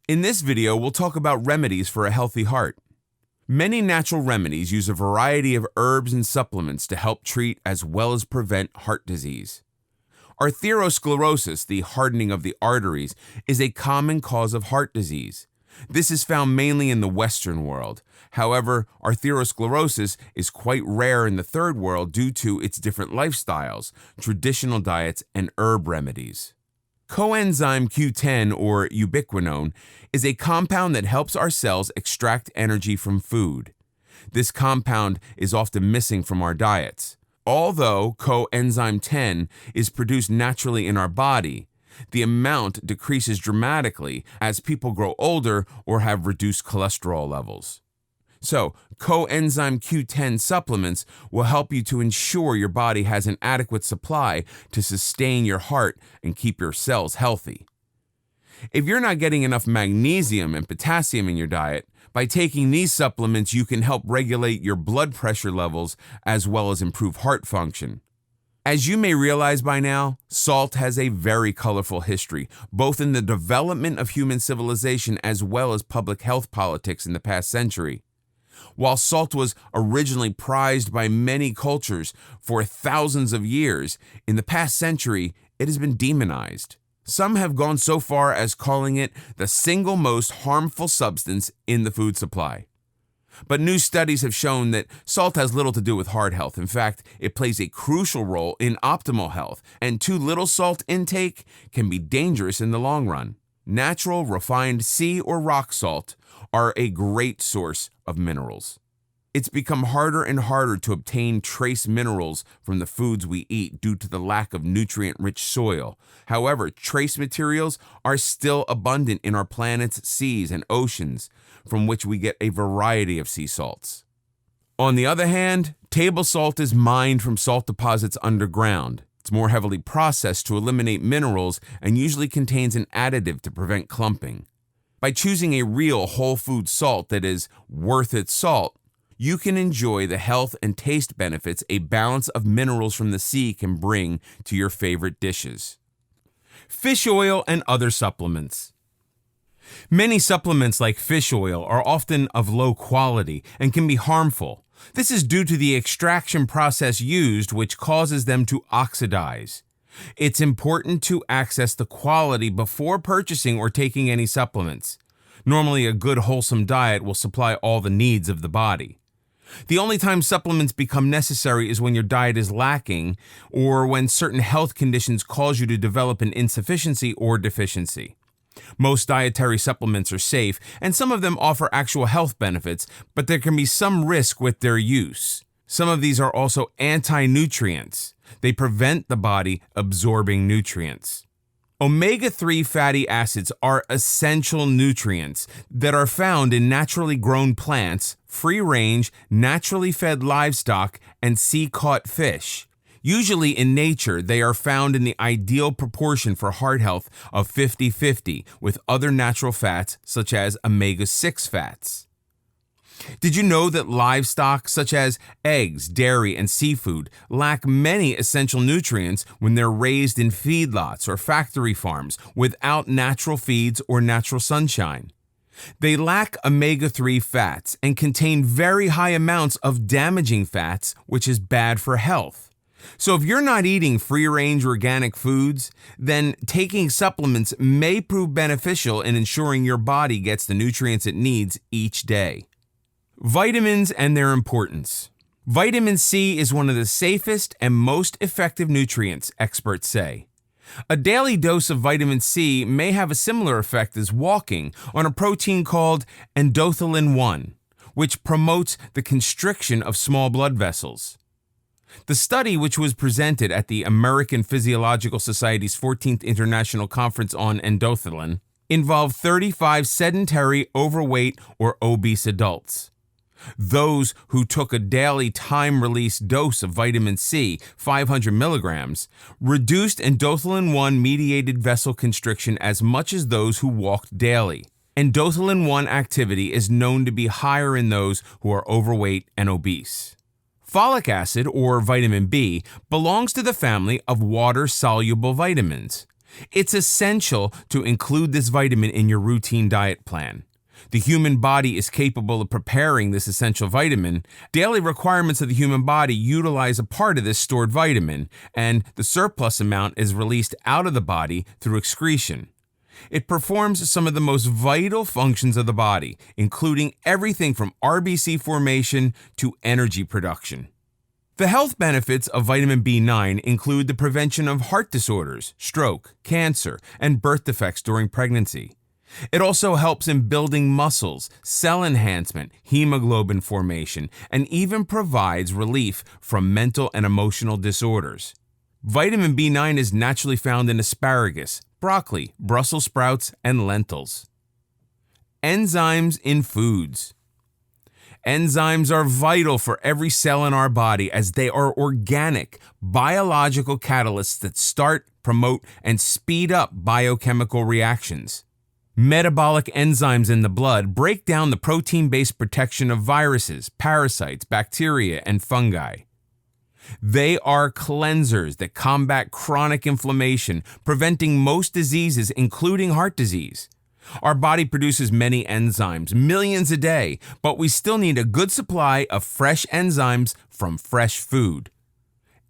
In this video, we'll talk about remedies for a healthy heart. Many natural remedies use a variety of herbs and supplements to help treat as well as prevent heart disease. Atherosclerosis, the hardening of the arteries, is a common cause of heart disease. This is found mainly in the Western world. However, atherosclerosis is quite rare in the Third World due to its different lifestyles, traditional diets, and herb remedies. Coenzyme Q10, or ubiquinone, is a compound that helps our cells extract energy from food. This compound is often missing from our diets. Although coenzyme 10 is produced naturally in our body, the amount decreases dramatically as people grow older or have reduced cholesterol levels. So, coenzyme Q10 supplements will help you to ensure your body has an adequate supply to sustain your heart and keep your cells healthy. If you're not getting enough magnesium and potassium in your diet, by taking these supplements you can help regulate your blood pressure levels as well as improve heart function. As you may realize by now, salt has a very colorful history, both in the development of human civilization as well as public health politics in the past century. While salt was originally prized by many cultures for thousands of years, in the past century it has been demonized. Some have gone so far as calling it the single most harmful substance in the food supply. But new studies have shown that salt has little to do with heart health. In fact, it plays a crucial role in optimal health, and too little salt intake can be dangerous in the long run. Natural, refined sea or rock salt are a great source of minerals. It's become harder and harder to obtain trace minerals from the foods we eat due to the lack of nutrient-rich soil. However, trace materials are still abundant in our planet's seas and oceans, from which we get a variety of sea salts. On the other hand, table salt is mined from salt deposits underground. It's more heavily processed to eliminate minerals and usually contains an additive to prevent clumping. By choosing a real whole food salt that is worth its salt, you can enjoy the health and taste benefits a balance of minerals from the sea can bring to your favorite dishes. Fish oil and other supplements. Many supplements like fish oil are often of low quality and can be harmful. This is due to the extraction process used, which causes them to oxidize. It's important to access the quality before purchasing or taking any supplements. Normally, a good wholesome diet will supply all the needs of the body. The only time supplements become necessary is when your diet is lacking or when certain health conditions cause you to develop an insufficiency or deficiency. Most dietary supplements are safe, and some of them offer actual health benefits, but there can be some risk with their use. Some of these are also anti-nutrients. They prevent the body absorbing nutrients. Omega-3 fatty acids are essential nutrients that are found in naturally grown plants, free-range, naturally fed livestock, and sea-caught fish. Usually in nature, they are found in the ideal proportion for heart health of 50-50 with other natural fats such as omega-6 fats. Did you know that livestock such as eggs, dairy, and seafood lack many essential nutrients when they're raised in feedlots or factory farms without natural feeds or natural sunshine? They lack omega-3 fats and contain very high amounts of damaging fats, which is bad for health. So if you're not eating free-range organic foods, then taking supplements may prove beneficial in ensuring your body gets the nutrients it needs each day. Vitamins and their importance. Vitamin C is one of the safest and most effective nutrients, experts say. A daily dose of vitamin C may have a similar effect as walking on a protein called endothelin-1, which promotes the constriction of small blood vessels. The study, which was presented at the American Physiological Society's 14th International Conference on Endothelin, involved 35 sedentary, overweight, or obese adults. Those who took a daily time-release dose of vitamin C, 500 milligrams, reduced endothelin-1-mediated vessel constriction as much as those who walked daily. Endothelin-1 activity is known to be higher in those who are overweight and obese. Folic acid, or vitamin B, belongs to the family of water-soluble vitamins. It's essential to include this vitamin in your routine diet plan. The human body is capable of preparing this essential vitamin. Daily requirements of the human body utilize a part of this stored vitamin, and the surplus amount is released out of the body through excretion. It performs some of the most vital functions of the body, including everything from RBC formation to energy production. The health benefits of vitamin B9 include the prevention of heart disorders, stroke, cancer, and birth defects during pregnancy. It also helps in building muscles, cell enhancement, hemoglobin formation, and even provides relief from mental and emotional disorders. Vitamin B9 is naturally found in asparagus, broccoli, Brussels sprouts, and lentils. Enzymes in foods. Enzymes are vital for every cell in our body as they are organic, biological catalysts that start, promote, and speed up biochemical reactions. Metabolic enzymes in the blood break down the protein-based protection of viruses, parasites, bacteria, and fungi. They are cleansers that combat chronic inflammation, preventing most diseases, including heart disease. Our body produces many enzymes, millions a day, but we still need a good supply of fresh enzymes from fresh food.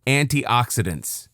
Antioxidants.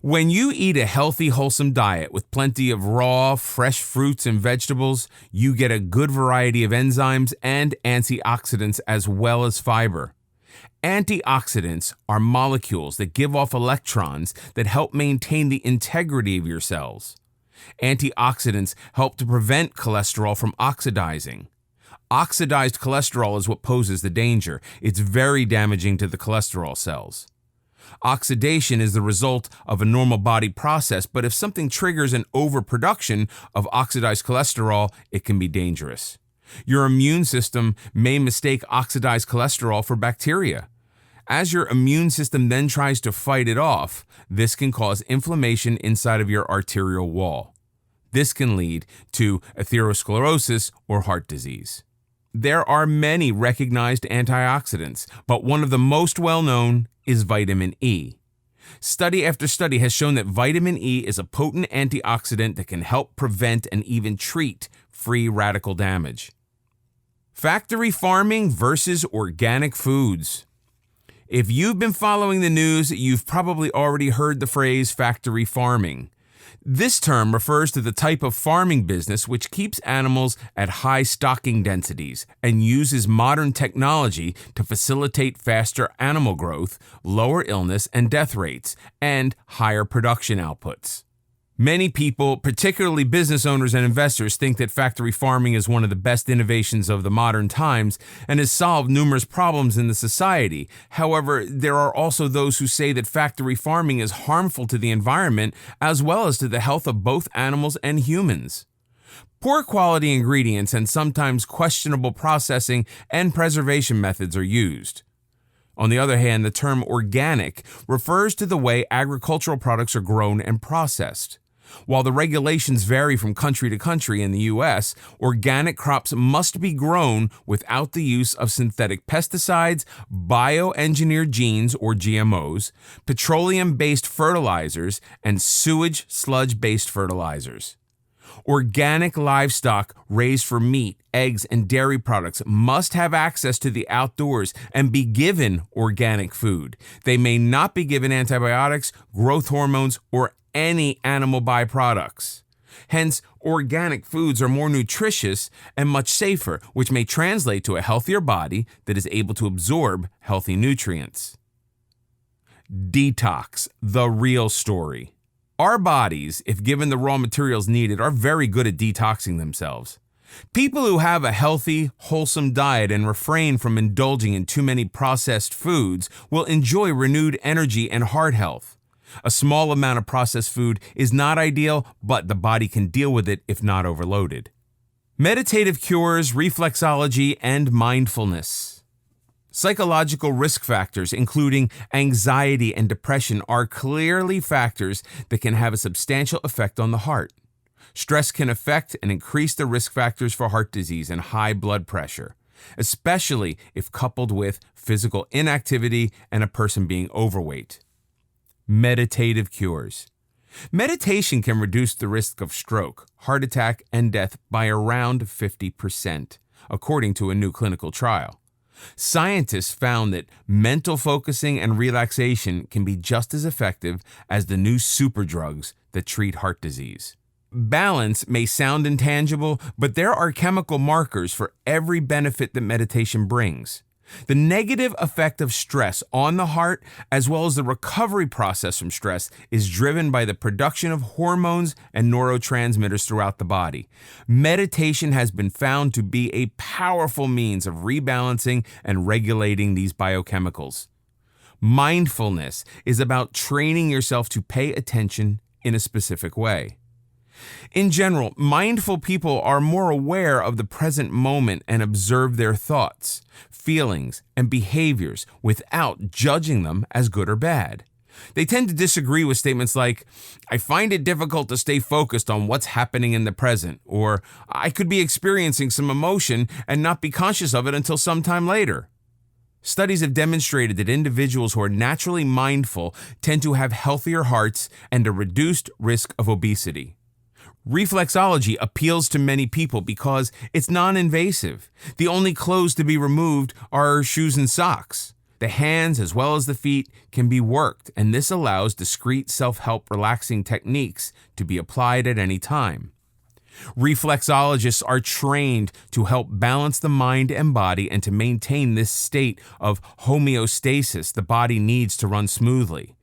When you eat a healthy, wholesome diet with plenty of raw, fresh fruits and vegetables, you get a good variety of enzymes and antioxidants as well as fiber. Antioxidants are molecules that give off electrons that help maintain the integrity of your cells. Antioxidants help to prevent cholesterol from oxidizing. Oxidized cholesterol is what poses the danger. It's very damaging to the cholesterol cells. Oxidation is the result of a normal body process, but if something triggers an overproduction of oxidized cholesterol, it can be dangerous. Your immune system may mistake oxidized cholesterol for bacteria. As your immune system then tries to fight it off, this can cause inflammation inside of your arterial wall. This can lead to atherosclerosis or heart disease. There are many recognized antioxidants, but one of the most well-known is vitamin E. Study after study has shown that vitamin E is a potent antioxidant that can help prevent and even treat free radical damage. Factory farming versus organic foods. If you've been following the news, you've probably already heard the phrase factory farming. This term refers to the type of farming business which keeps animals at high stocking densities and uses modern technology to facilitate faster animal growth, lower illness and death rates, and higher production outputs. Many people, particularly business owners and investors, think that factory farming is one of the best innovations of the modern times and has solved numerous problems in the society. However, there are also those who say that factory farming is harmful to the environment as well as to the health of both animals and humans. Poor quality ingredients and sometimes questionable processing and preservation methods are used. On the other hand, the term organic refers to the way agricultural products are grown and processed. While the regulations vary from country to country in the U.S., organic crops must be grown without the use of synthetic pesticides, bioengineered genes or GMOs, petroleum-based fertilizers, and sewage sludge-based fertilizers. Organic livestock raised for meat, eggs, and dairy products must have access to the outdoors and be given organic food. They may not be given antibiotics, growth hormones, or any animal byproducts. Hence, organic foods are more nutritious and much safer, which may translate to a healthier body that is able to absorb healthy nutrients. Detox, the real story. Our bodies, if given the raw materials needed, are very good at detoxing themselves. People who have a healthy, wholesome diet and refrain from indulging in too many processed foods will enjoy renewed energy and heart health. A small amount of processed food is not ideal, but the body can deal with it if not overloaded. Meditative cures, reflexology, and mindfulness. Psychological risk factors, including anxiety and depression, are clearly factors that can have a substantial effect on the heart. Stress can affect and increase the risk factors for heart disease and high blood pressure, especially if coupled with physical inactivity and a person being overweight. Meditative cures. Meditation can reduce the risk of stroke, heart attack, and death by around 50%, according to a new clinical trial. Scientists found that mental focusing and relaxation can be just as effective as the new superdrugs that treat heart disease. Balance may sound intangible, but there are chemical markers for every benefit that meditation brings. The negative effect of stress on the heart, as well as the recovery process from stress, is driven by the production of hormones and neurotransmitters throughout the body. Meditation has been found to be a powerful means of rebalancing and regulating these biochemicals. Mindfulness is about training yourself to pay attention in a specific way. In general, mindful people are more aware of the present moment and observe their thoughts, feelings, and behaviors without judging them as good or bad. They tend to disagree with statements like, "I find it difficult to stay focused on what's happening in the present," or "I could be experiencing some emotion and not be conscious of it until sometime later." Studies have demonstrated that individuals who are naturally mindful tend to have healthier hearts and a reduced risk of obesity. Reflexology appeals to many people because it's non-invasive. The only clothes to be removed are shoes and socks. The hands as well as the feet can be worked, and this allows discrete self-help relaxing techniques to be applied at any time. Reflexologists are trained to help balance the mind and body and to maintain this state of homeostasis the body needs to run smoothly.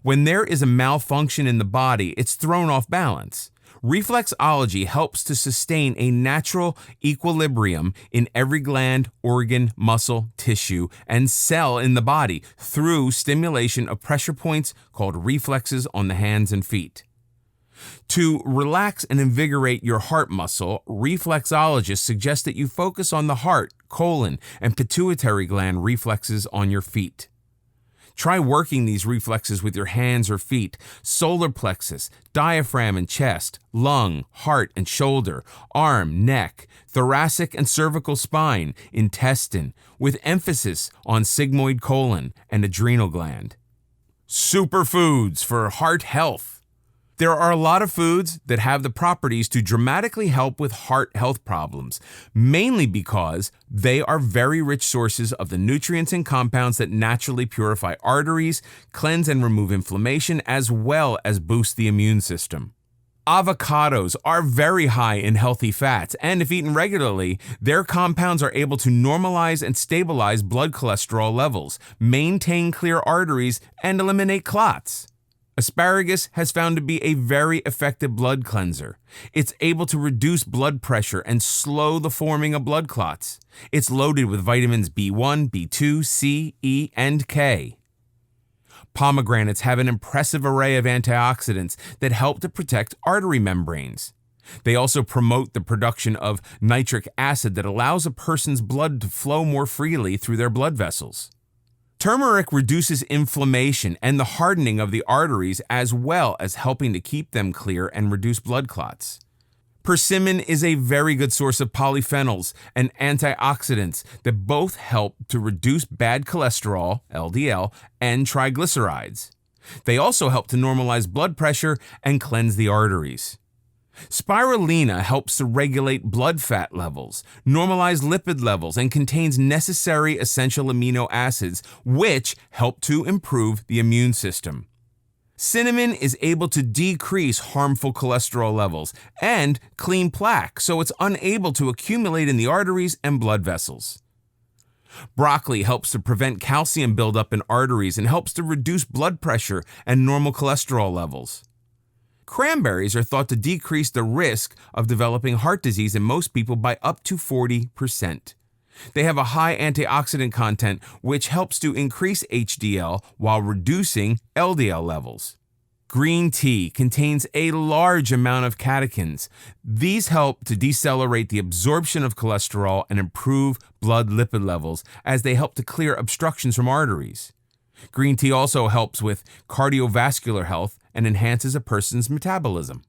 When there is a malfunction in the body, it's thrown off balance. Reflexology helps to sustain a natural equilibrium in every gland, organ, muscle, tissue, and cell in the body through stimulation of pressure points called reflexes on the hands and feet. To relax and invigorate your heart muscle, reflexologists suggest that you focus on the heart, colon, and pituitary gland reflexes on your feet. Try working these reflexes with your hands or feet, solar plexus, diaphragm and chest, lung, heart and shoulder, arm, neck, thoracic and cervical spine, intestine, with emphasis on sigmoid colon and adrenal gland. Superfoods for heart health. There are a lot of foods that have the properties to dramatically help with heart health problems, mainly because they are very rich sources of the nutrients and compounds that naturally purify arteries, cleanse and remove inflammation, as well as boost the immune system. Avocados are very high in healthy fats, and if eaten regularly, their compounds are able to normalize and stabilize blood cholesterol levels, maintain clear arteries, and eliminate clots. Asparagus has found to be a very effective blood cleanser. It's able to reduce blood pressure and slow the forming of blood clots. It's loaded with vitamins B1, B2, C, E, and K. Pomegranates have an impressive array of antioxidants that help to protect artery membranes. They also promote the production of nitric acid that allows a person's blood to flow more freely through their blood vessels. Turmeric reduces inflammation and the hardening of the arteries, as well as helping to keep them clear and reduce blood clots. Persimmon is a very good source of polyphenols and antioxidants that both help to reduce bad cholesterol, LDL, and triglycerides. They also help to normalize blood pressure and cleanse the arteries. Spirulina helps to regulate blood fat levels, normalize lipid levels, and contains necessary essential amino acids, which help to improve the immune system. Cinnamon is able to decrease harmful cholesterol levels and clean plaque, so it's unable to accumulate in the arteries and blood vessels. Broccoli helps to prevent calcium buildup in arteries and helps to reduce blood pressure and normal cholesterol levels. Cranberries are thought to decrease the risk of developing heart disease in most people by up to 40%. They have a high antioxidant content, which helps to increase HDL while reducing LDL levels. Green tea contains a large amount of catechins. These help to decelerate the absorption of cholesterol and improve blood lipid levels, as they help to clear obstructions from arteries. Green tea also helps with cardiovascular health and enhances a person's metabolism.